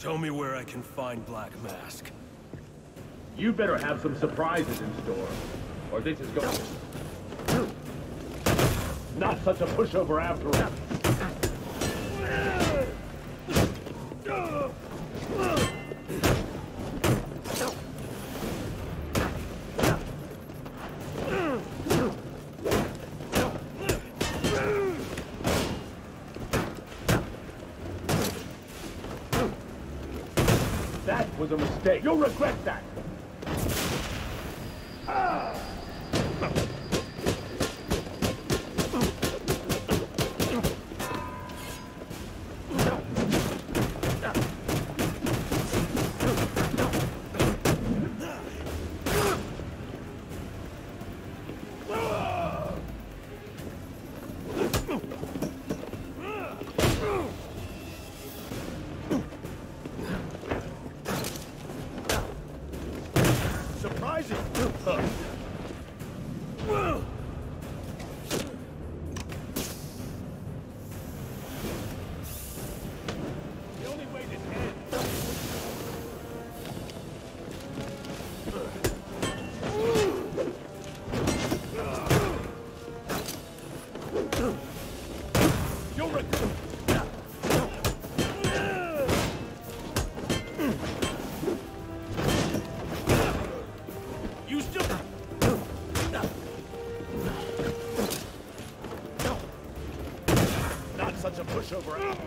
Tell me where I can find Black Mask. You better have some surprises in store, or this is going to... Not such a pushover after all. That was a mistake. You'll regret that. Such a pushover.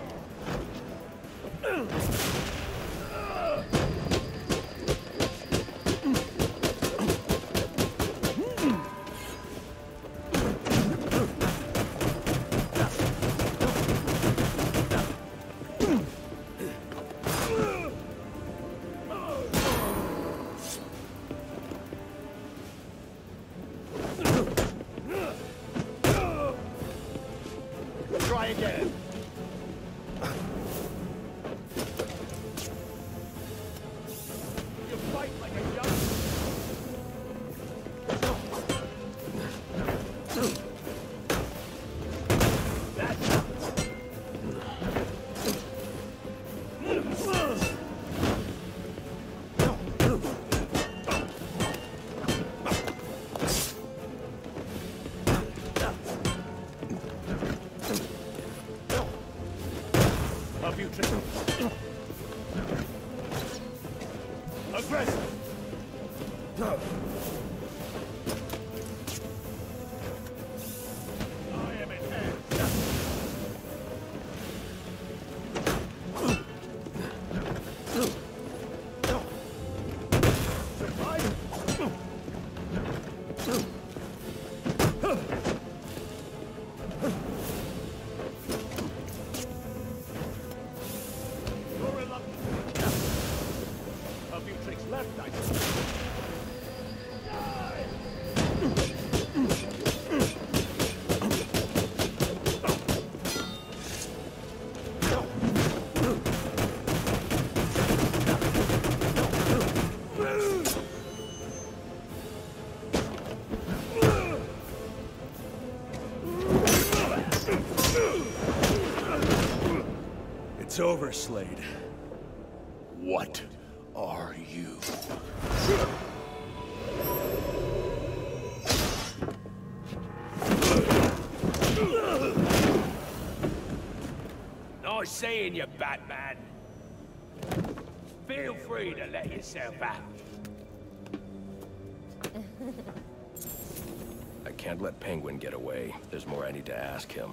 Try again. You fight like a young... Aggressive! I am in hand. Surprise! Left, I It's over, Slade. What are you? Nice seeing you, Batman. Feel free to let yourself out. I can't let Penguin get away. There's more I need to ask him.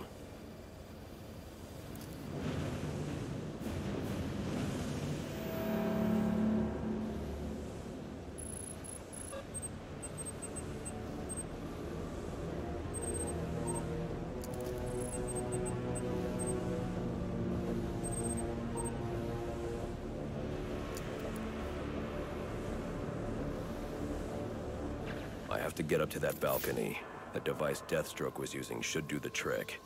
I have to get up to that balcony. The device Deathstroke was using should do the trick.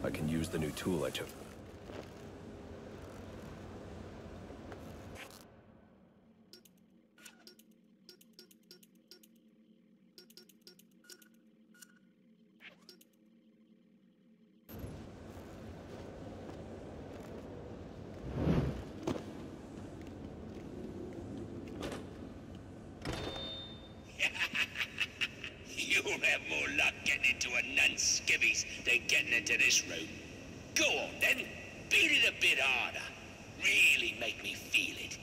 I can use the new tool I took. into a nun's skivvies than getting into this room. Go on then, beat it a bit harder. Really make me feel it.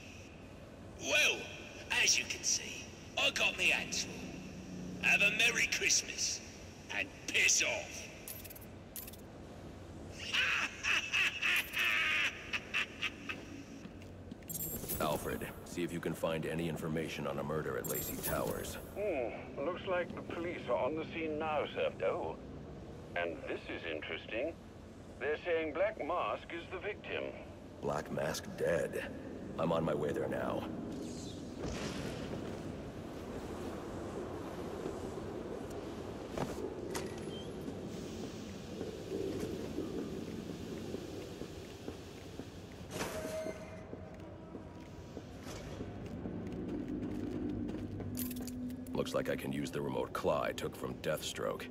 Well, as you can see, I got me hands full. Have a Merry Christmas, and piss off. Alfred, see if you can find any information on a murder at Lacey Towers. Looks like the police are on the scene now, sir. Oh, and this is interesting. They're saying Black Mask is the victim. Black Mask dead. I'm on my way there now. Looks like I can use the remote claw I took from Deathstroke.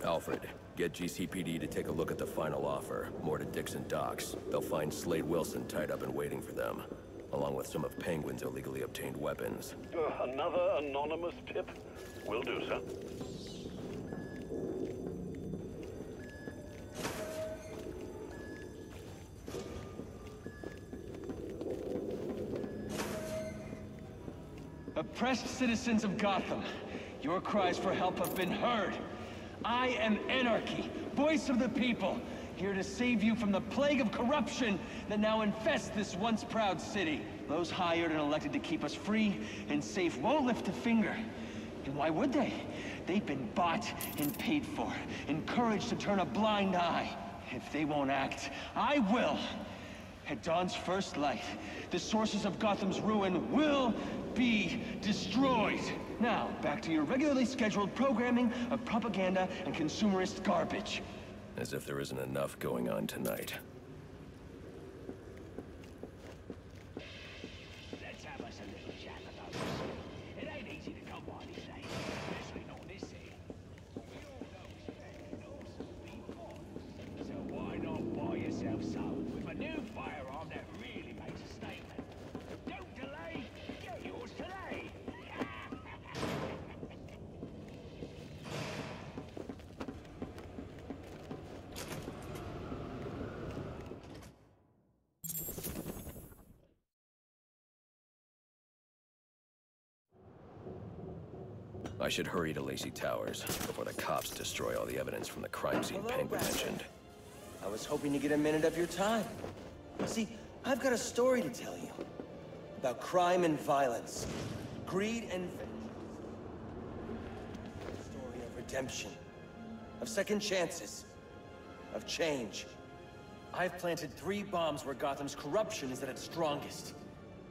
Alfred, get GCPD to take a look at the final offer, more to Dixon Docks. They'll find Slade Wilson tied up and waiting for them, along with some of Penguin's illegally obtained weapons. Another anonymous tip? Will do, sir. Oppressed citizens of Gotham, your cries for help have been heard. I am Anarchy, voice of the people, here to save you from the plague of corruption that now infests this once proud city. Those hired and elected to keep us free and safe won't lift a finger. And why would they? They've been bought and paid for, encouraged to turn a blind eye. If they won't act, I will. At dawn's first light, the sources of Gotham's ruin will be destroyed. Now, back to your regularly scheduled programming of propaganda and consumerist garbage. As if there isn't enough going on tonight. Let's have us a little chat about this. It ain't easy to come by these days, especially not this here. We all know it's also be fun. So why not buy yourself some with a new firearm that really makes a statement? Don't delay, get yours today. I should hurry to Lacey Towers before the cops destroy all the evidence from the crime scene Penguin mentioned. I was hoping to get a minute of your time. See, I've got a story to tell you. About crime and violence. Greed and vengeance. A story of redemption. Of second chances. Of change. I've planted 3 bombs where Gotham's corruption is at its strongest.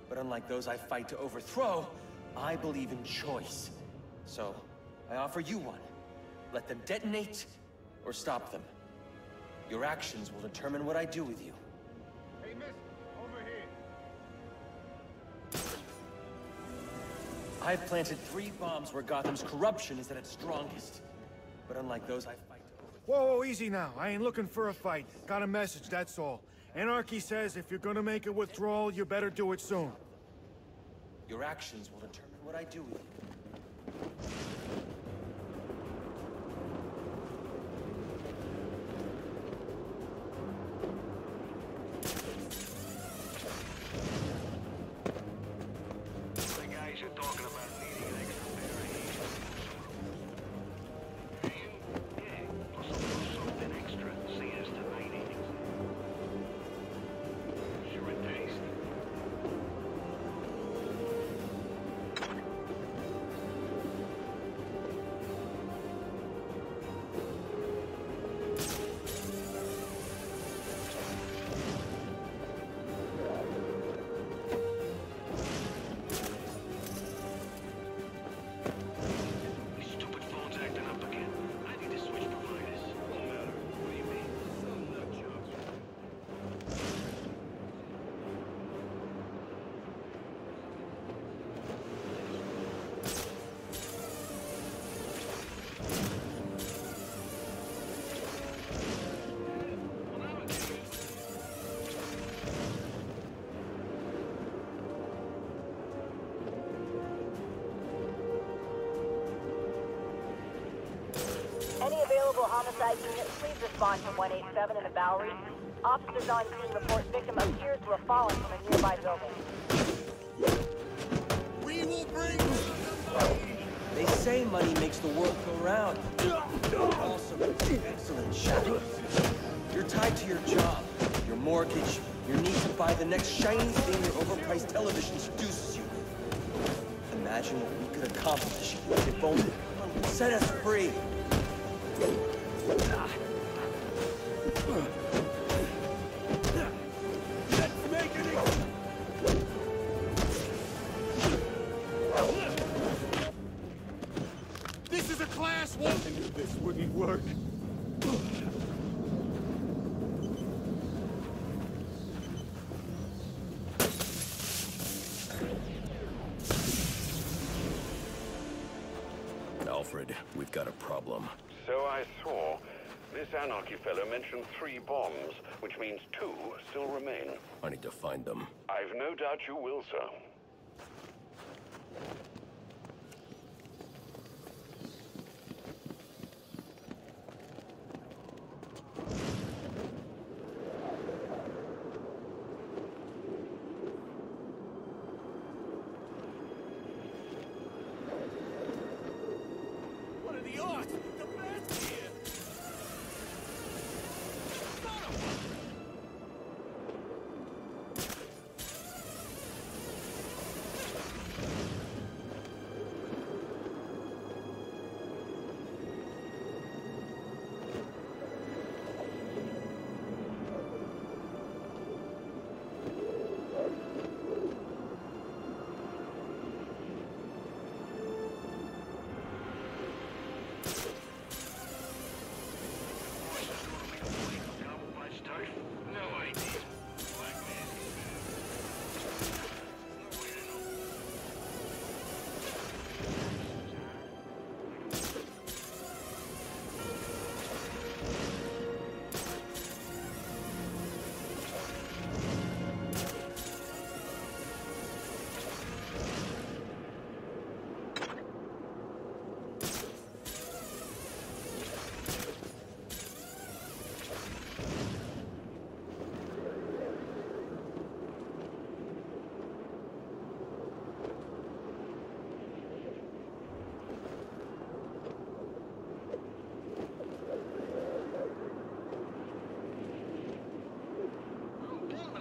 But unlike those I fight to overthrow, I believe in choice. So, I offer you one. Let them detonate, or stop them. Your actions will determine what I do with you. Hey, miss, over here. I've planted 3 bombs where Gotham's corruption is at its strongest. But unlike those I fight to overthrow... Whoa, easy now. I ain't looking for a fight. Got a message, that's all. Anarchy says if you're gonna make a withdrawal, you better do it soon. Your actions will determine what I do with you. The guys are talking about needing an extra pair of hands. Yeah, plus a little something extra. See us tonight, ain't it? Sure a taste. homicide unit, please respond to 187 in the Bowery. Officers on scene report victim appears to have fallen from a nearby building. We will bring... They say money makes the world go round. Also, excellent shadow. You're tied to your job, your mortgage, your need to buy the next shiny thing your overpriced television seduces you. Imagine what we could accomplish if only set us free. Let's make it! This is a class 1! I knew this wouldn't work. Alfred, we've got a problem. So I saw. This Anarchy fellow mentioned 3 bombs, which means 2 still remain. I need to find them. I've no doubt you will, sir. What are the odds? The best here!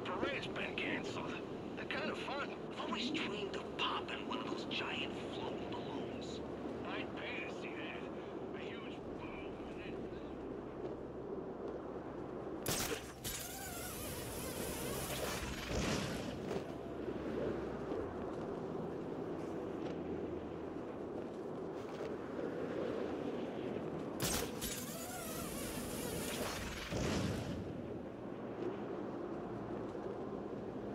Parade's been canceled. They're kind of fun. I've always dreamed of popping one of those giant floating balloons. I'd pay to see that. A huge boom.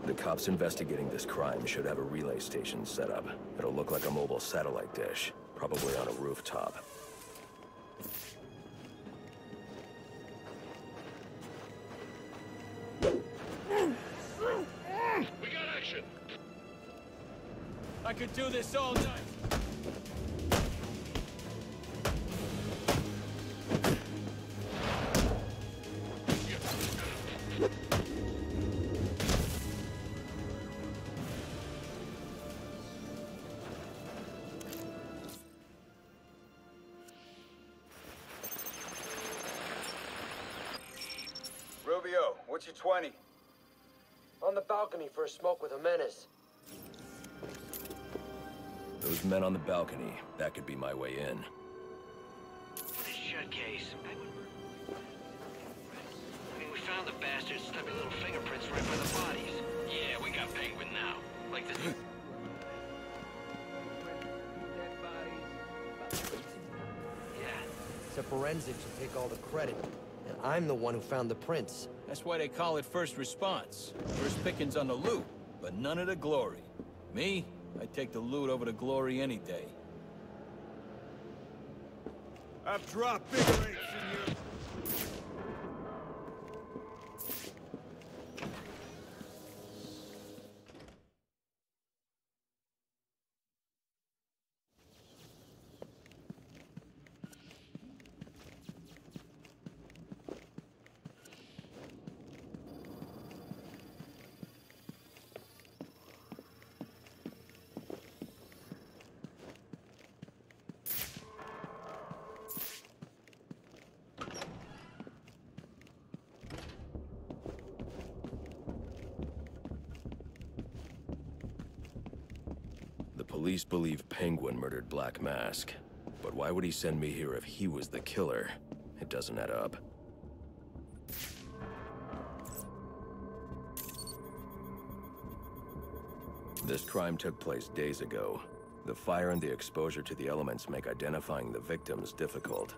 The cops investigating this crime should have a relay station set up. It'll look like a mobile satellite dish, probably on a rooftop. We got action. I could do this all night. Rubio, what's your 20? On the balcony for a smoke with a menace. Those men on the balcony, that could be my way in. This shut case. I mean, we found the bastard's stubby little fingerprints right by the bodies. Yeah, we got Penguin now. Like this. Yeah. So forensics should take all the credit. And I'm the one who found the prints. That's why they call it first response. First pickings on the loot, but none of the glory. Me, I'd take the loot over the glory any day. I've dropped bigger apes than you. police believe Penguin murdered Black Mask. But why would he send me here if he was the killer? It doesn't add up. This crime took place days ago. The fire and the exposure to the elements make identifying the victims difficult.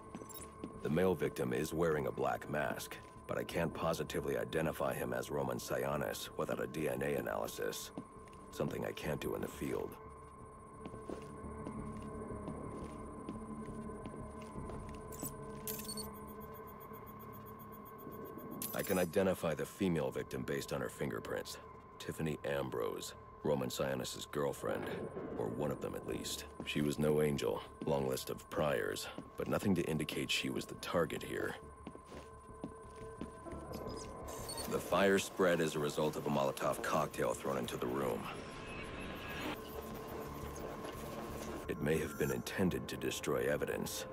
The male victim is wearing a black mask, but I can't positively identify him as Roman Sionis without a DNA analysis. Something I can't do in the field. I can identify the female victim based on her fingerprints. Tiffany Ambrose, Roman Sionis' girlfriend, or one of them at least. She was no angel, long list of priors, but nothing to indicate she was the target here. The fire spread as a result of a Molotov cocktail thrown into the room. It may have been intended to destroy evidence.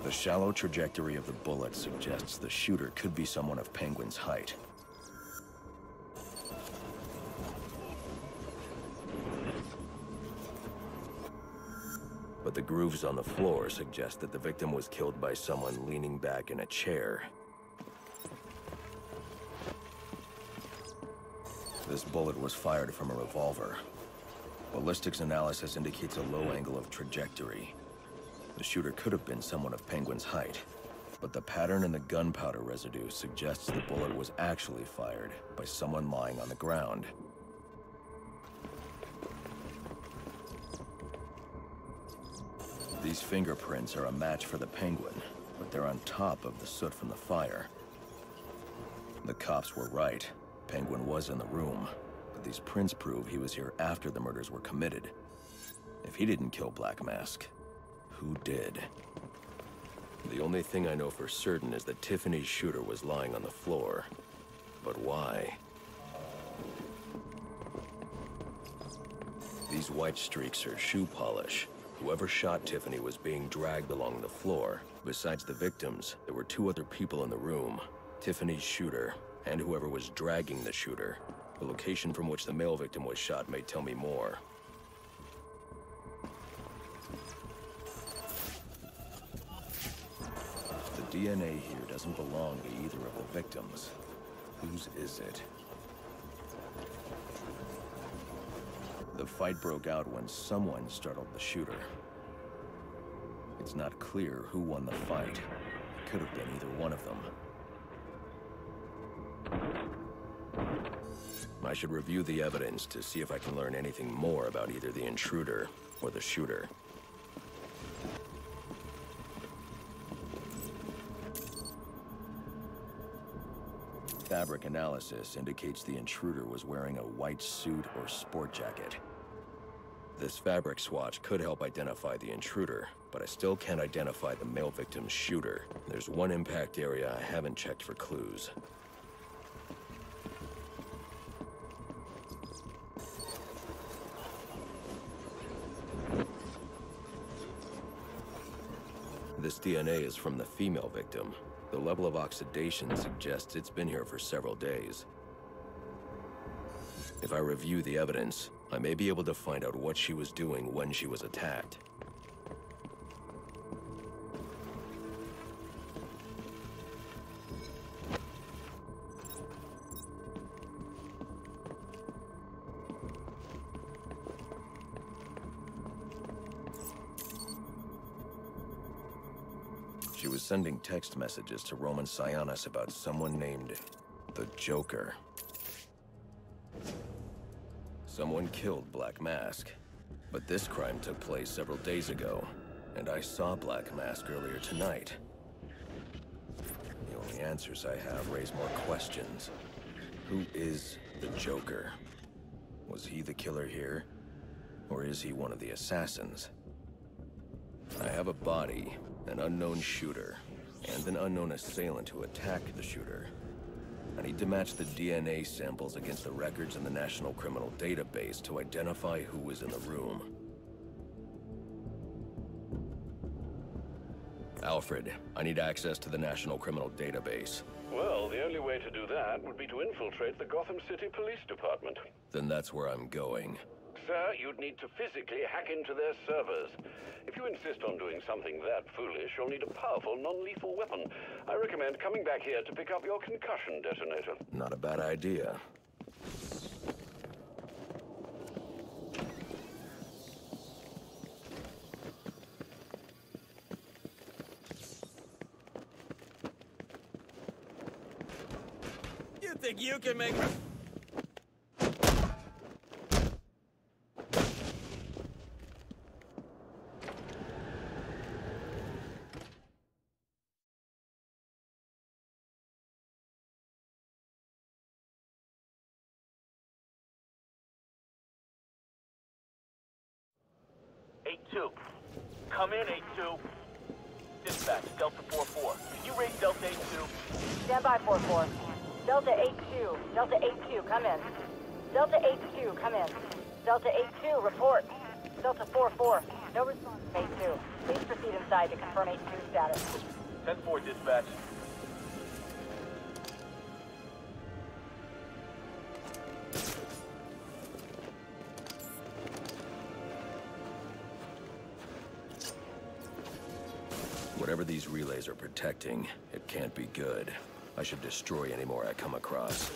The shallow trajectory of the bullet suggests the shooter could be someone of Penguin's height. But the grooves on the floor suggest that the victim was killed by someone leaning back in a chair. This bullet was fired from a revolver. Ballistics analysis indicates a low angle of trajectory. The shooter could have been someone of Penguin's height, but the pattern in the gunpowder residue suggests the bullet was actually fired by someone lying on the ground. These fingerprints are a match for the Penguin, but they're on top of the soot from the fire. The cops were right. Penguin was in the room, but these prints prove he was here after the murders were committed. If he didn't kill Black Mask, who did? The only thing I know for certain is that Tiffany's shooter was lying on the floor. But why? These white streaks are shoe polish. Whoever shot Tiffany was being dragged along the floor. Besides the victims, there were two other people in the room. Tiffany's shooter, and whoever was dragging the shooter. The location from which the male victim was shot may tell me more. The DNA here doesn't belong to either of the victims. Whose is it? The fight broke out when someone startled the shooter. It's not clear who won the fight. It could have been either one of them. I should review the evidence to see if I can learn anything more about either the intruder or the shooter. Fabric analysis indicates the intruder was wearing a white suit or sport jacket. This fabric swatch could help identify the intruder, but I still can't identify the male victim's shooter. There's one impact area I haven't checked for clues. This DNA is from the female victim. The level of oxidation suggests it's been here for several days. If I review the evidence, I may be able to find out what she was doing when she was attacked. She was sending text messages to Roman Sionis about someone named the Joker. Someone killed Black Mask, but this crime took place several days ago, and I saw Black Mask earlier tonight. The only answers I have raise more questions. Who is the Joker? Was he the killer here, or is he one of the assassins? I have a body, an unknown shooter, and an unknown assailant who attacked the shooter. I need to match the DNA samples against the records in the National Criminal Database to identify who was in the room. Alfred, I need access to the National Criminal Database. Well, the only way to do that would be to infiltrate the Gotham City Police Department. Then that's where I'm going. Sir, you'd need to physically hack into their servers. If you insist on doing something that foolish, you'll need a powerful, non-lethal weapon. I recommend coming back here to pick up your concussion detonator. Not a bad idea. You think you can make... Come in, 8-2. Dispatch, Delta 4-4. Can you raise Delta 8-2? Stand by, 4-4. Delta 8-2. Delta 8-2, come in. Delta 8-2, come in. Delta 8-2, report. Delta 4-4, no response. 8-2, please proceed inside to confirm 8-2 status. 10-4, dispatch. Whatever these relays are protecting, it can't be good. I should destroy any more I come across.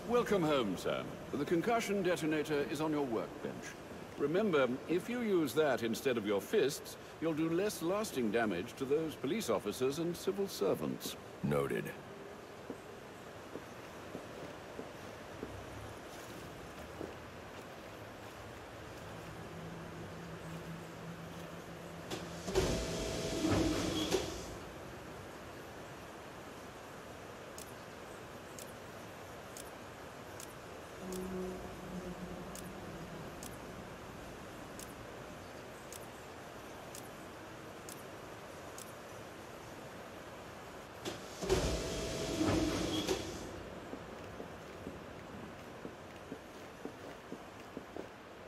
Welcome home, Sam. The concussion detonator is on your workbench. Remember, if you use that instead of your fists, you'll do less lasting damage to those police officers and civil servants. Noted.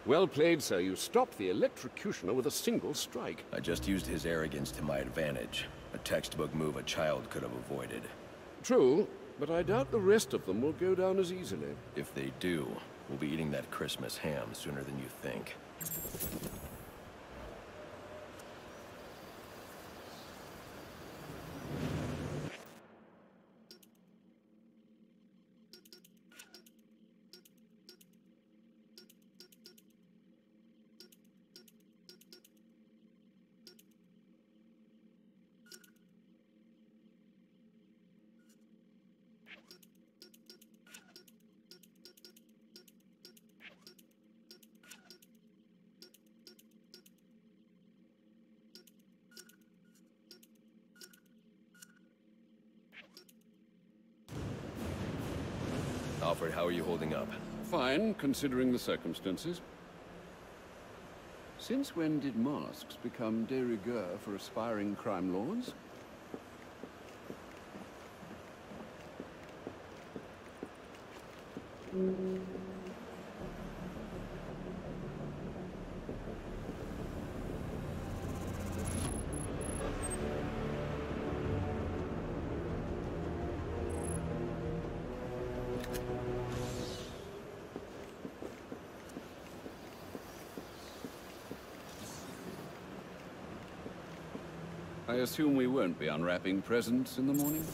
Well played, sir. You stopped the electrocutioner with a single strike. I just used his arrogance to my advantage. A textbook move a child could have avoided. True, but I doubt the rest of them will go down as easily. If they do, we'll be eating that Christmas ham sooner than you think. Alfred, how are you holding up? Fine, considering the circumstances. Since when did masks become de rigueur for aspiring crime lords? I assume we won't be unwrapping presents in the morning?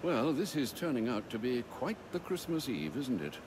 Well, this is turning out to be quite the Christmas Eve, isn't it?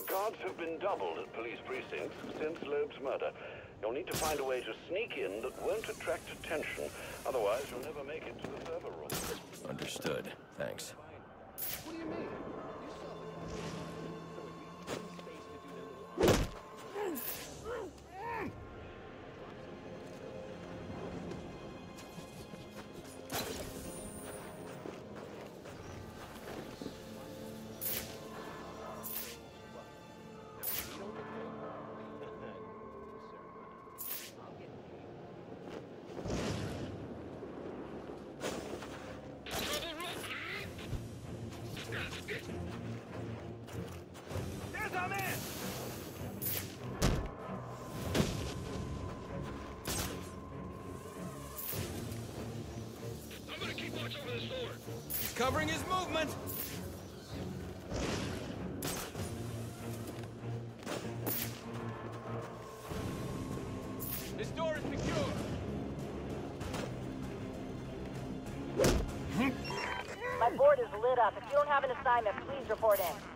Guards have been doubled at police precincts since Loeb's murder. You'll need to find a way to sneak in that won't attract attention. Otherwise, you'll never make it to the server room. Understood. Thanks. What do you mean? He's covering his movement! This door is secure! My board is lit up. If you don't have an assignment, please report in.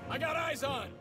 I got eyes on!